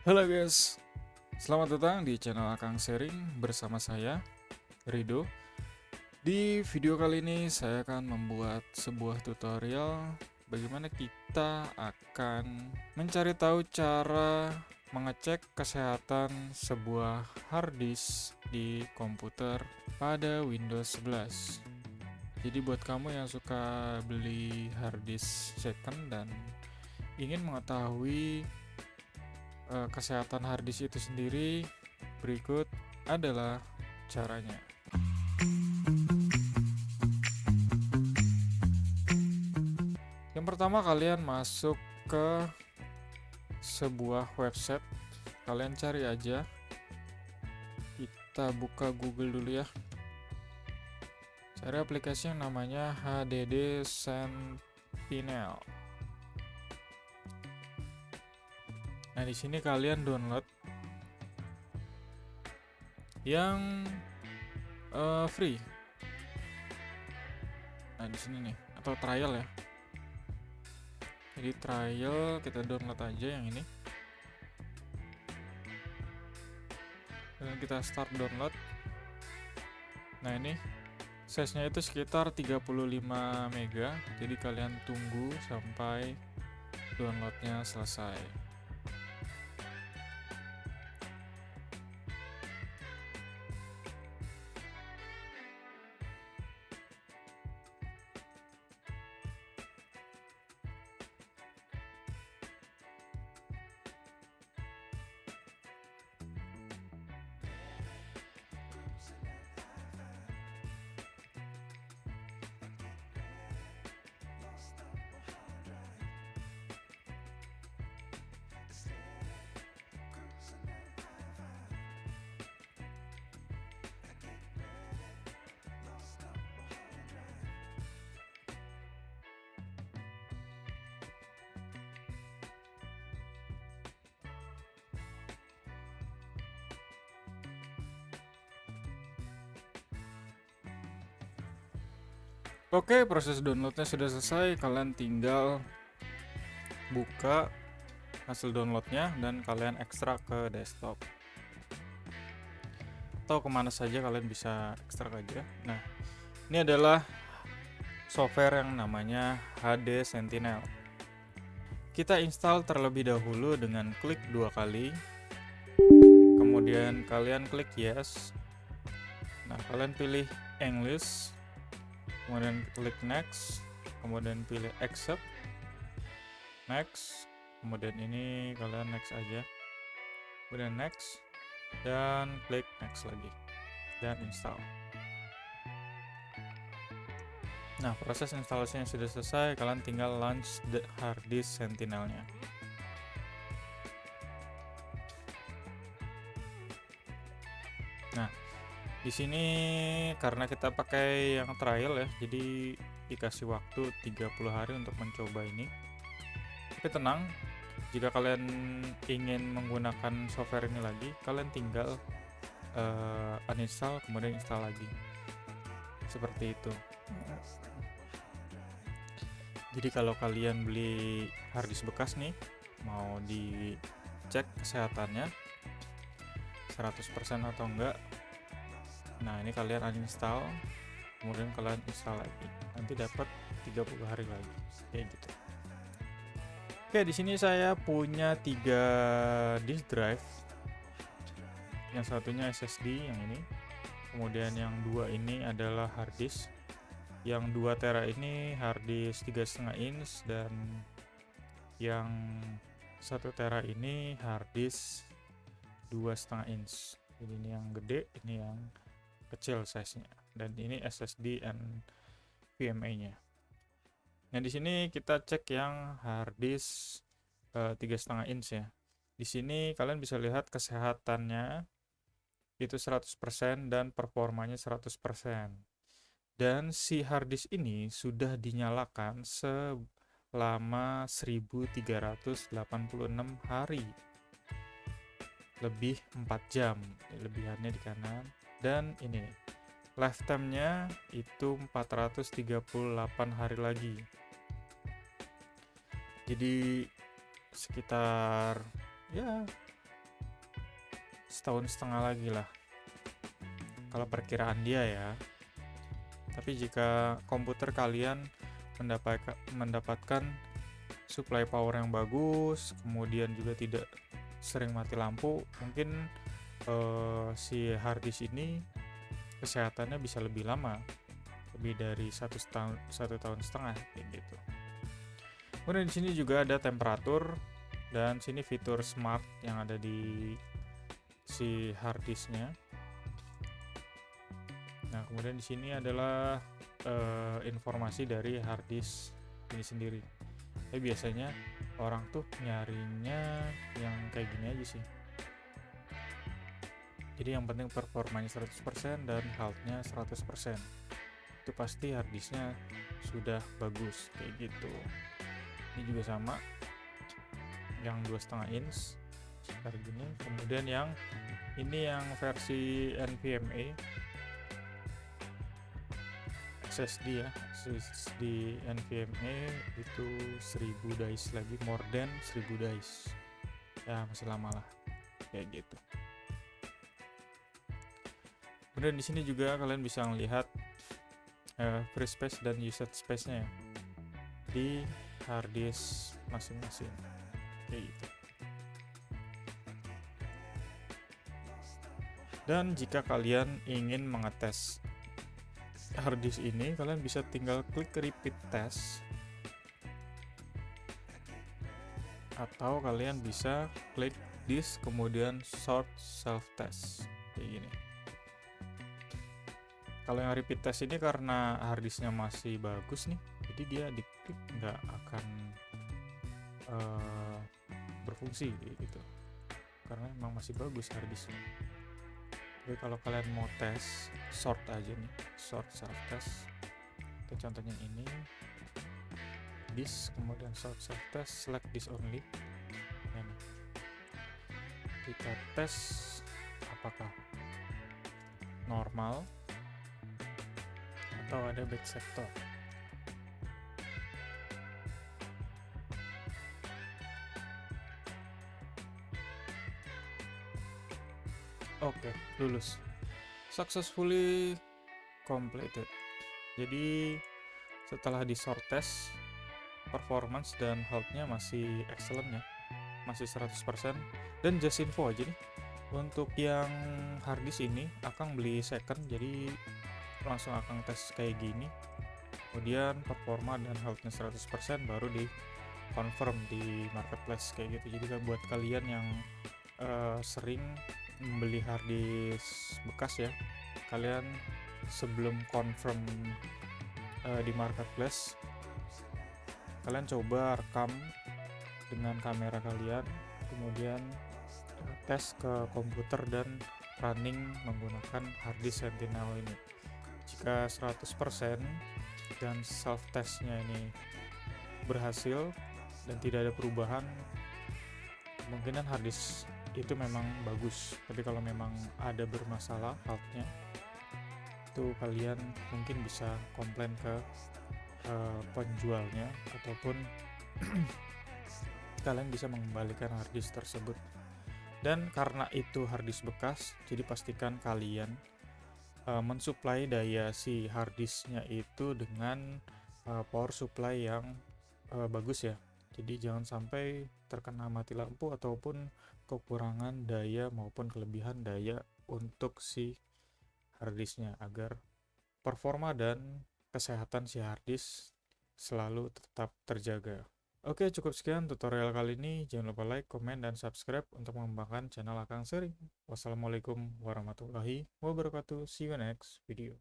Halo guys, selamat datang di channel Akang Sharing bersama saya, Rido. Di video kali ini saya akan membuat sebuah tutorial bagaimana kita akan mencari tahu cara mengecek kesehatan sebuah hard disk di komputer pada Windows 11. Jadi buat kamu yang suka beli hard disk second dan ingin mengetahui kesehatan hard disk itu sendiri, berikut adalah caranya. Yang pertama, kalian masuk ke sebuah website. Kalian cari aja. Kita buka Google dulu ya. Cari aplikasi yang namanya HDD Sentinel. Nah, di sini kalian download yang free. Nah, di sini nih, atau trial ya. Jadi trial kita download aja yang ini. Dan kita start download. Nah, ini size-nya itu sekitar 35 mega. Jadi kalian tunggu sampai downloadnya selesai. Oke, proses downloadnya sudah selesai. Kalian tinggal buka hasil downloadnya dan kalian ekstrak ke desktop atau kemana saja kalian bisa ekstrak aja. Nah, ini adalah software yang namanya HD Sentinel. Kita install terlebih dahulu dengan klik 2 kali, kemudian kalian klik yes. Nah, kalian pilih English, kemudian klik next, kemudian pilih accept, next, kemudian ini kalian next aja, kemudian next, dan klik next lagi, dan install. Nah, proses instalasinya sudah selesai, kalian tinggal launch the hard disk Sentinelnya. Nah, di sini karena kita pakai yang trial ya, jadi dikasih waktu 30 hari untuk mencoba ini. Tapi tenang, jika kalian ingin menggunakan software ini lagi, kalian tinggal uninstall kemudian install lagi. Seperti itu. Jadi kalau kalian beli harddisk bekas nih, mau dicek kesehatannya 100% atau enggak, nah ini kalian uninstall, kemudian kalian install lagi, nanti dapat 30 hari lagi, kayak gitu. Oke, di sini saya punya 3 disk drive. Yang satunya SSD yang ini, kemudian yang 2 ini adalah hard disk. Yang 2 tera ini hard disk 3,5 inch, dan yang 1 tera ini hard disk 2,5 inch. Jadi ini yang gede, ini yang kecil size-nya, dan ini SSD and VMA-nya. Nah, di sini kita cek yang hard disk 3,5 inch ya. Di sini kalian bisa lihat kesehatannya itu 100% dan performanya 100%. Dan si hard disk ini sudah dinyalakan selama 1386 hari, lebih 4 jam, lebihannya di kanan. Dan ini lifetime-nya itu 438 hari lagi. Jadi sekitar ya setahun setengah lagi lah, kalau perkiraan dia ya. Tapi jika komputer kalian mendapatkan supply power yang bagus, kemudian juga tidak sering mati lampu, mungkin si harddisk ini kesehatannya bisa lebih lama, lebih dari satu tahun setengah kayak gitu. Kemudian di sini juga ada temperatur, dan sini fitur smart yang ada di si harddisknya. Nah, kemudian di sini adalah informasi dari harddisk ini sendiri. Tapi biasanya orang tuh nyarinya yang kayak gini aja sih. Jadi yang penting performanya 100% dan health-nya 100%. Itu pasti harddisknya sudah bagus kayak gitu. Ini juga sama, yang 2,5 inch sekitar gini. Kemudian yang ini yang versi NVMe SSD ya, SSD NVMe itu 1000 dice lagi, more than 1000 dice ya, masih lama lah kayak gitu. Kemudian di sini juga kalian bisa melihat free space dan usage space-nya ya, di harddisk masing-masing kayak gitu. Dan jika kalian ingin mengetes harddisk ini, kalian bisa tinggal klik repeat test, atau kalian bisa klik disk kemudian short self test kayak gini. Kalau yang repeat test ini karena harddisknya masih bagus nih, jadi dia diklik nggak akan berfungsi gitu, karena memang masih bagus harddisknya. Jadi kalau kalian mau tes short aja nih, short self test, itu contohnya ini disk kemudian short self test, select disk only. Ini kita tes apakah normal atau ada bad sector. Oke, lulus. Successfully completed. Jadi setelah di short test, performance dan health-nya masih excellent ya, masih 100%. Dan just info aja nih, untuk yang harddisk ini Akang beli second, jadi langsung Akang tes kayak gini, kemudian performa dan health-nya 100% baru di confirm di marketplace kayak gitu. Jadi kan buat kalian yang sering membeli harddisk bekas ya, kalian sebelum confirm di marketplace, kalian coba rekam dengan kamera kalian, kemudian tes ke komputer dan running menggunakan harddisk Sentinel ini. Jika 100% dan self testnya ini berhasil dan tidak ada perubahan, kemungkinan harddisk itu memang bagus. Tapi kalau memang ada bermasalah health-nya, itu kalian mungkin bisa komplain ke penjualnya, ataupun kalian bisa mengembalikan harddisk tersebut. Dan karena itu harddisk bekas, jadi pastikan kalian mensuplai daya si harddisknya itu dengan power supply yang bagus ya. Jadi jangan sampai terkena mati lampu ataupun kekurangan daya maupun kelebihan daya untuk si harddisknya, agar performa dan kesehatan si harddisk selalu tetap terjaga. Oke, cukup sekian tutorial kali ini. Jangan lupa like, komen, dan subscribe untuk mengembangkan channel Akang Sharing. Wassalamualaikum warahmatullahi wabarakatuh. See you next video.